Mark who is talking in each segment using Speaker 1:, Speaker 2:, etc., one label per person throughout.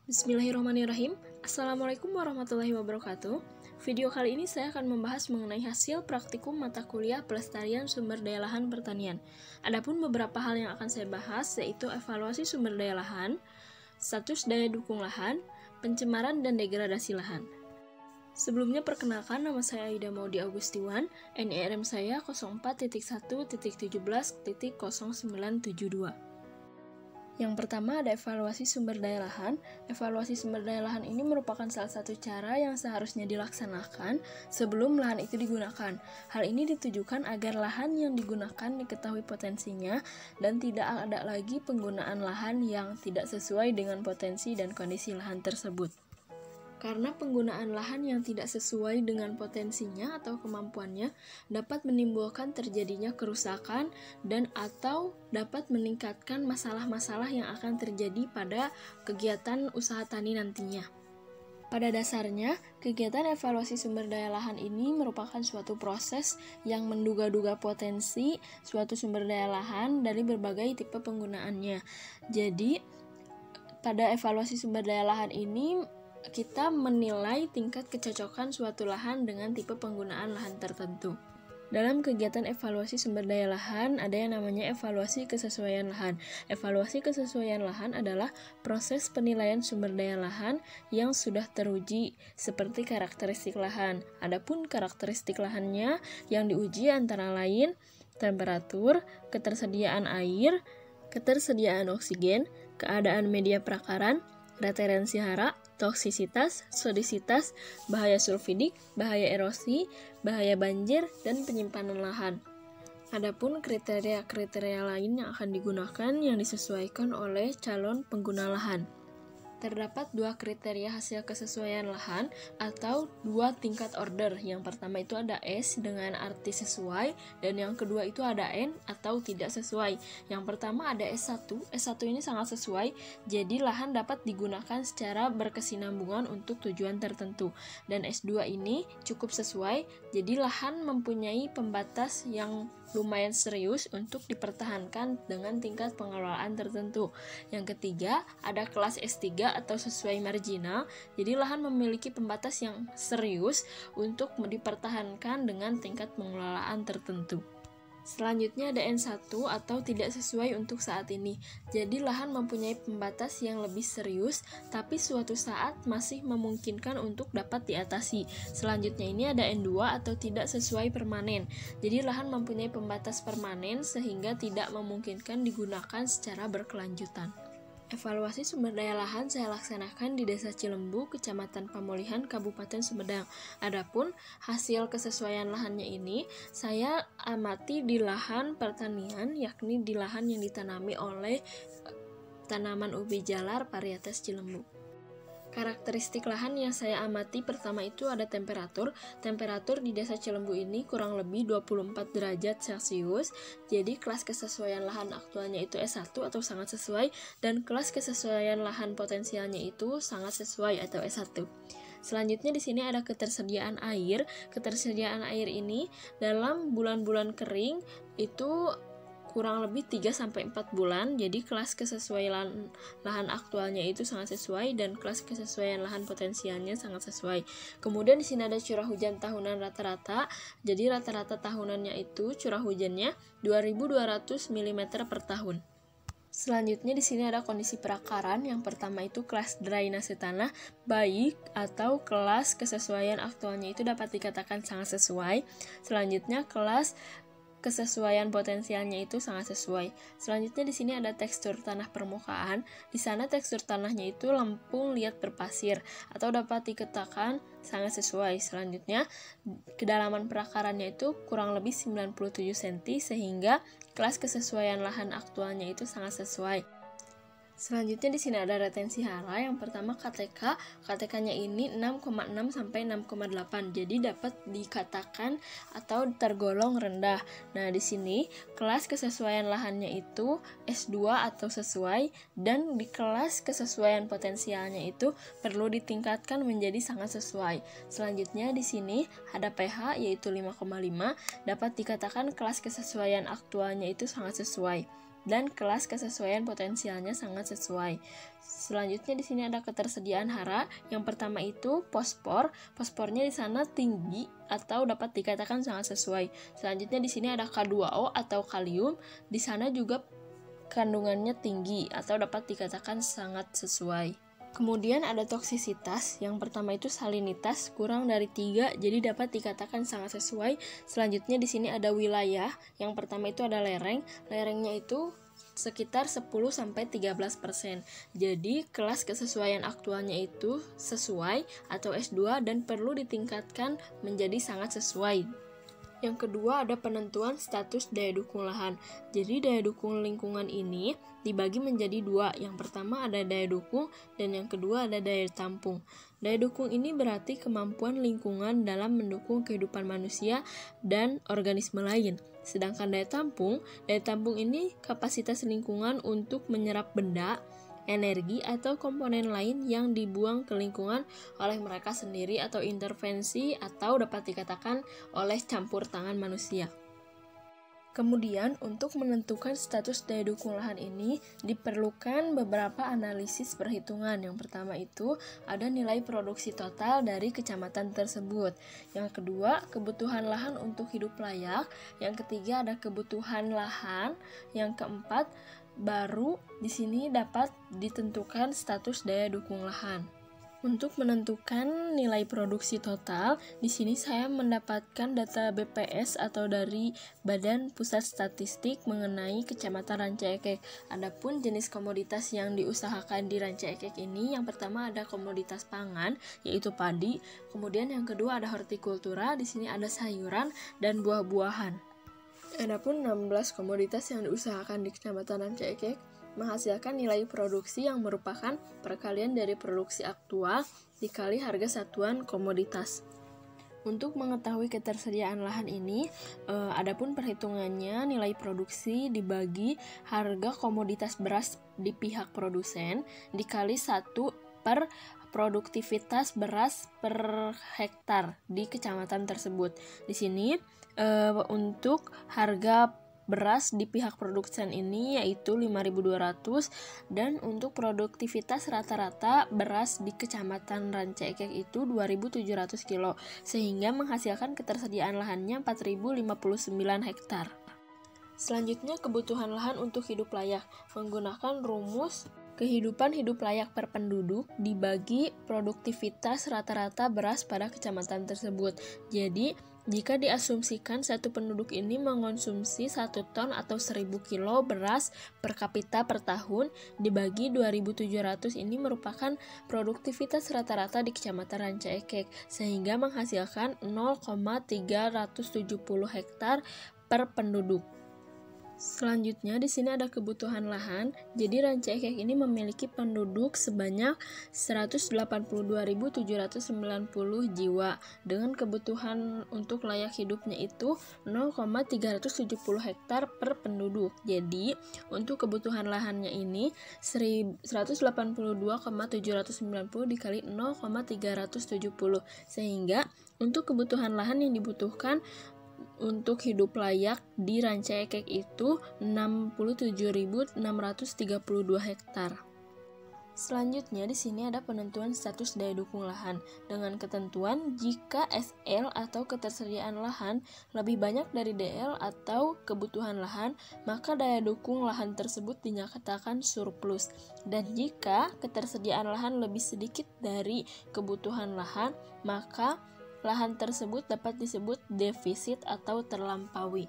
Speaker 1: Bismillahirrahmanirrahim. Assalamualaikum warahmatullahi wabarakatuh. Video kali ini saya akan membahas mengenai hasil praktikum mata kuliah Pelestarian Sumber Daya Lahan Pertanian. Adapun beberapa hal yang akan saya bahas yaitu evaluasi sumber daya lahan, status daya dukung lahan, pencemaran dan degradasi lahan. Sebelumnya perkenalkan, nama saya Aida Maudi Agustiwan, NIRM saya 04.1.17.0972. Yang pertama ada evaluasi sumber daya lahan. Evaluasi sumber daya lahan ini merupakan salah satu cara yang seharusnya dilaksanakan sebelum lahan itu digunakan. Hal ini ditujukan agar lahan yang digunakan diketahui potensinya dan tidak ada lagi penggunaan lahan yang tidak sesuai dengan potensi dan kondisi lahan tersebut. Karena penggunaan lahan yang tidak sesuai dengan potensinya atau kemampuannya dapat menimbulkan terjadinya kerusakan dan atau dapat meningkatkan masalah-masalah yang akan terjadi pada kegiatan usaha tani nantinya. Pada dasarnya, kegiatan evaluasi sumber daya lahan ini merupakan suatu proses yang menduga-duga potensi suatu sumber daya lahan dari berbagai tipe penggunaannya. Jadi, pada evaluasi sumber daya lahan ini kita menilai tingkat kecocokan suatu lahan dengan tipe penggunaan lahan tertentu. Dalam kegiatan evaluasi sumber daya lahan, ada yang namanya evaluasi kesesuaian lahan. Evaluasi kesesuaian lahan adalah proses penilaian sumber daya lahan yang sudah teruji, seperti karakteristik lahan. Adapun karakteristik lahannya yang diuji antara lain temperatur, ketersediaan air, ketersediaan oksigen, keadaan media prakaran, retensi hara, toksisitas, sodisitas, bahaya sulfidik, bahaya erosi, bahaya banjir, dan penyimpanan lahan. Adapun kriteria-kriteria lain yang akan digunakan yang disesuaikan oleh calon pengguna lahan. Terdapat dua kriteria hasil kesesuaian lahan atau dua tingkat order. Yang pertama itu ada S dengan arti sesuai dan yang kedua itu ada N atau tidak sesuai. Yang pertama ada S1. S1 ini sangat sesuai, jadi lahan dapat digunakan secara berkesinambungan untuk tujuan tertentu. Dan S2 ini cukup sesuai, jadi lahan mempunyai pembatas yang lumayan serius untuk dipertahankan dengan tingkat pengelolaan tertentu. Yang ketiga, ada kelas S3 atau sesuai marginal. Jadi lahan memiliki pembatas yang serius untuk dipertahankan dengan tingkat pengelolaan tertentu. Selanjutnya ada N1 atau tidak sesuai untuk saat ini. Jadi lahan mempunyai pembatas yang lebih serius, tapi suatu saat masih memungkinkan untuk dapat diatasi. Selanjutnya ini ada N2 atau tidak sesuai permanen. Jadi lahan mempunyai pembatas permanen sehingga tidak memungkinkan digunakan secara berkelanjutan. Evaluasi sumber daya lahan saya laksanakan di Desa Cilembu, Kecamatan Pamulihan, Kabupaten Sumedang. Adapun hasil kesesuaian lahannya ini saya amati di lahan pertanian, yakni di lahan yang ditanami oleh tanaman ubi jalar varietas Cilembu. Karakteristik lahan yang saya amati pertama itu ada temperatur. Temperatur di Desa Cilembu ini kurang lebih 24 derajat Celcius. Jadi kelas kesesuaian lahan aktualnya itu S1 atau sangat sesuai, dan kelas kesesuaian lahan potensialnya itu sangat sesuai atau S1. Selanjutnya di sini ada ketersediaan air. Ketersediaan air ini dalam bulan-bulan kering itu kurang lebih 3-4 bulan, jadi kelas kesesuaian lahan aktualnya itu sangat sesuai dan kelas kesesuaian lahan potensialnya sangat sesuai. Kemudian di sini ada curah hujan tahunan rata-rata, jadi rata-rata tahunannya itu curah hujannya 2200 mm per tahun. Selanjutnya di sini ada kondisi perakaran. Yang pertama itu kelas drainase tanah baik atau kelas kesesuaian aktualnya itu dapat dikatakan sangat sesuai. Selanjutnya kelas kesesuaian potensialnya itu sangat sesuai. Selanjutnya di sini ada tekstur tanah permukaan. Di sana tekstur tanahnya itu lempung liat berpasir atau dapat dikatakan sangat sesuai. Selanjutnya kedalaman perakarannya itu kurang lebih 97 cm sehingga kelas kesesuaian lahan aktualnya itu sangat sesuai. Selanjutnya di sini ada retensi hara. Yang pertama KTK. KTK-nya ini 6,6 sampai 6,8. Jadi dapat dikatakan atau tergolong rendah. Nah, di sini kelas kesesuaian lahannya itu S2 atau sesuai, dan di kelas kesesuaian potensialnya itu perlu ditingkatkan menjadi sangat sesuai. Selanjutnya di sini ada pH yaitu 5,5, dapat dikatakan kelas kesesuaian aktualnya itu sangat sesuai. dan kelas kesesuaian potensialnya sangat sesuai. Selanjutnya di sini ada ketersediaan hara. Yang pertama itu fosfor. Fosfornya di sana tinggi atau dapat dikatakan sangat sesuai. Selanjutnya di sini ada K2O atau kalium. Di sana juga kandungannya tinggi atau dapat dikatakan sangat sesuai. Kemudian ada toksisitas. Yang pertama itu salinitas kurang dari 3, jadi dapat dikatakan sangat sesuai. Selanjutnya di sini ada wilayah. Yang pertama itu ada lereng. Lerengnya itu sekitar 10-13%. Jadi kelas kesesuaian aktualnya itu sesuai atau S2 dan perlu ditingkatkan menjadi sangat sesuai. Yang kedua ada penentuan status daya dukung lahan. Jadi daya dukung lingkungan ini dibagi menjadi 2. Yang pertama ada daya dukung dan yang kedua ada daya tampung. Daya dukung ini berarti kemampuan lingkungan dalam mendukung kehidupan manusia dan organisme lain. Sedangkan daya tampung ini kapasitas lingkungan untuk menyerap benda, energi atau komponen lain yang dibuang ke lingkungan oleh mereka sendiri atau intervensi atau dapat dikatakan oleh campur tangan manusia. Kemudian untuk menentukan status daya dukung lahan ini diperlukan beberapa analisis perhitungan. Yang pertama itu ada nilai produksi total dari kecamatan tersebut. Yang kedua, kebutuhan lahan untuk hidup layak. Yang ketiga ada kebutuhan lahan. Yang keempat, baru di sini dapat ditentukan status daya dukung lahan. Untuk menentukan nilai produksi total, di sini saya mendapatkan data BPS atau dari Badan Pusat Statistik mengenai Kecamatan Ranca Ekek. Adapun jenis komoditas yang diusahakan di Ranca Ekek ini, yang pertama ada komoditas pangan, yaitu padi. Kemudian yang kedua ada hortikultura, di sini ada sayuran dan buah-buahan. Adapun 16 komoditas yang diusahakan di Kecamatan Ranca Ekek menghasilkan nilai produksi yang merupakan perkalian dari produksi aktual dikali harga satuan komoditas. Untuk mengetahui ketersediaan lahan ini, adapun perhitungannya nilai produksi dibagi harga komoditas beras di pihak produsen dikali 1 per produktivitas beras per hektar di kecamatan tersebut. Di sini untuk harga beras di pihak produsen ini yaitu 5.200 dan untuk produktivitas rata-rata beras di Kecamatan Ranca Ekek itu 2.700 kilo sehingga menghasilkan ketersediaan lahannya 4.059 hektar. Selanjutnya kebutuhan lahan untuk hidup layak menggunakan rumus kehidupan hidup layak per penduduk dibagi produktivitas rata-rata beras pada kecamatan tersebut. Jadi jika diasumsikan satu penduduk ini mengonsumsi 1 ton atau 1.000 kilo beras per kapita per tahun, dibagi 2.700 ini merupakan produktivitas rata-rata di Kecamatan Ranca Ekek, sehingga menghasilkan 0,370 hektar per penduduk. Selanjutnya di sini ada kebutuhan lahan. Jadi Ranca Ekek ini memiliki penduduk sebanyak 182.790 jiwa dengan kebutuhan untuk layak hidupnya itu 0,370 hektar per penduduk. Jadi untuk kebutuhan lahannya ini 182,790 dikali 0,370 sehingga untuk kebutuhan lahan yang dibutuhkan untuk hidup layak di Ranca Ekek itu 67.632 hektar. Selanjutnya di sini ada penentuan status daya dukung lahan dengan ketentuan jika SL atau ketersediaan lahan lebih banyak dari DL atau kebutuhan lahan, maka daya dukung lahan tersebut dinyatakan surplus. Dan jika ketersediaan lahan lebih sedikit dari kebutuhan lahan, maka lahan tersebut dapat disebut defisit atau terlampaui.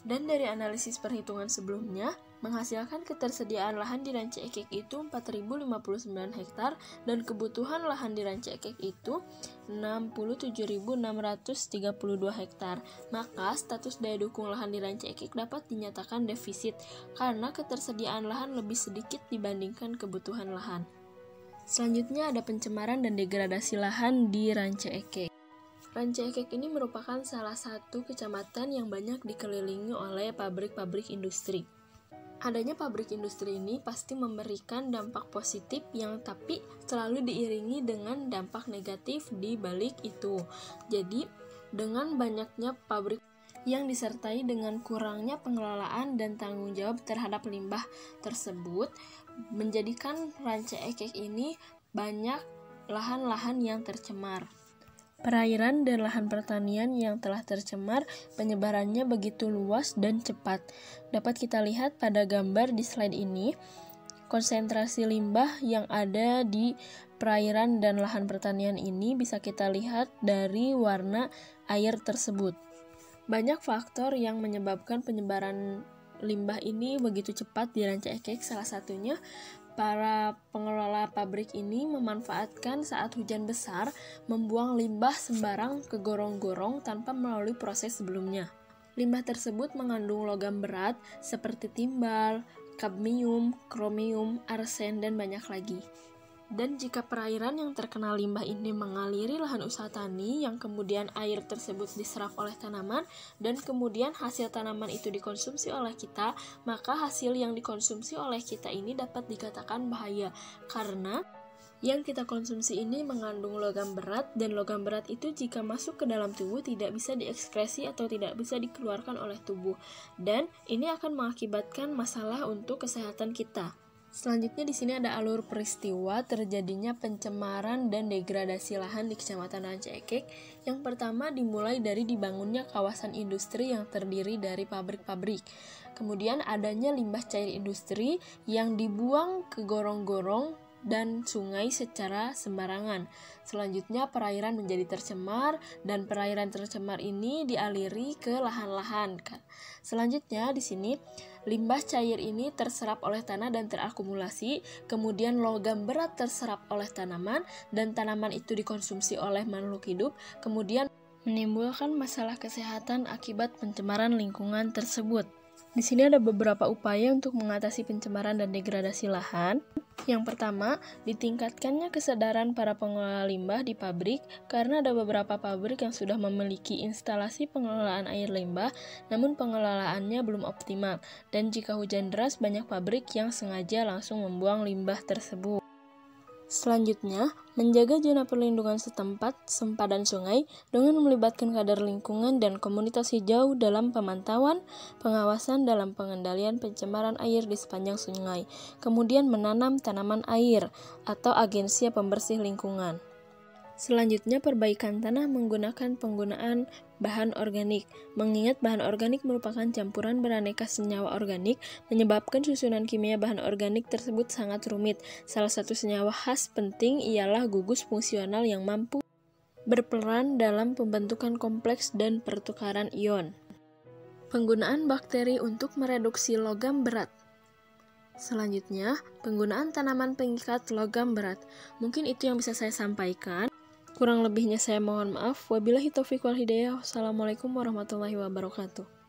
Speaker 1: Dan dari analisis perhitungan sebelumnya, menghasilkan ketersediaan lahan di Ranca Ekek itu 4.059 hektar dan kebutuhan lahan di Ranca Ekek itu 67.632 hektar. Maka status daya dukung lahan di Ranca Ekek dapat dinyatakan defisit karena ketersediaan lahan lebih sedikit dibandingkan kebutuhan lahan. Selanjutnya ada pencemaran dan degradasi lahan di Ranca Ekek. Ranca Ekek ini merupakan salah satu kecamatan yang banyak dikelilingi oleh pabrik-pabrik industri. Adanya pabrik industri ini pasti memberikan dampak positif yang tapi selalu diiringi dengan dampak negatif di balik itu. Jadi, dengan banyaknya pabrik yang disertai dengan kurangnya pengelolaan dan tanggung jawab terhadap limbah tersebut menjadikan Ranca Ekek ini banyak lahan-lahan yang tercemar. Perairan dan lahan pertanian yang telah tercemar penyebarannya begitu luas dan cepat. Dapat kita lihat pada gambar di slide ini, konsentrasi limbah yang ada di perairan dan lahan pertanian ini bisa kita lihat dari warna air tersebut. Banyak faktor yang menyebabkan penyebaran limbah ini begitu cepat di Ranca Ekek. Salah satunya, para pengelola pabrik ini memanfaatkan saat hujan besar, membuang limbah sembarang ke gorong-gorong tanpa melalui proses sebelumnya. Limbah tersebut mengandung logam berat seperti timbal, kadmium, kromium, arsen, dan banyak lagi. Dan jika perairan yang terkena limbah ini mengaliri lahan usaha tani yang kemudian air tersebut diserap oleh tanaman dan kemudian hasil tanaman itu dikonsumsi oleh kita, maka hasil yang dikonsumsi oleh kita ini dapat dikatakan bahaya karena yang kita konsumsi ini mengandung logam berat, dan logam berat itu jika masuk ke dalam tubuh tidak bisa diekskresi atau tidak bisa dikeluarkan oleh tubuh, dan ini akan mengakibatkan masalah untuk kesehatan kita. Selanjutnya di sini ada alur peristiwa terjadinya pencemaran dan degradasi lahan di Kecamatan Ranca Ekek. Yang pertama dimulai dari dibangunnya kawasan industri yang terdiri dari pabrik-pabrik. Kemudian adanya limbah cair industri yang dibuang ke gorong-gorong dan sungai secara sembarangan. Selanjutnya perairan menjadi tercemar dan perairan tercemar ini dialiri ke lahan-lahan. Selanjutnya di sini limbah cair ini terserap oleh tanah dan terakumulasi, kemudian logam berat terserap oleh tanaman dan tanaman itu dikonsumsi oleh makhluk hidup, kemudian menimbulkan masalah kesehatan akibat pencemaran lingkungan tersebut. Di sini ada beberapa upaya untuk mengatasi pencemaran dan degradasi lahan. Yang pertama, ditingkatkannya kesadaran para pengelola limbah di pabrik karena ada beberapa pabrik yang sudah memiliki instalasi pengelolaan air limbah, namun pengelolaannya belum optimal. Dan jika hujan deras, banyak pabrik yang sengaja langsung membuang limbah tersebut. Selanjutnya, menjaga zona perlindungan setempat, sempadan sungai dengan melibatkan kadar lingkungan dan komunitas hijau dalam pemantauan, pengawasan dalam pengendalian pencemaran air di sepanjang sungai. Kemudian menanam tanaman air atau agensi pembersih lingkungan. Selanjutnya, perbaikan tanah menggunakan penggunaan bahan organik. Mengingat bahan organik merupakan campuran beraneka senyawa organik, menyebabkan susunan kimia bahan organik tersebut sangat rumit. Salah satu senyawa khas penting ialah gugus fungsional yang mampu berperan dalam pembentukan kompleks dan pertukaran ion. Penggunaan bakteri untuk mereduksi logam berat. Selanjutnya, penggunaan tanaman pengikat logam berat. Mungkin itu yang bisa saya sampaikan. Kurang lebihnya saya mohon maaf. Wabillahi taufiq wal hidayah. Wassalamualaikum warahmatullahi wabarakatuh.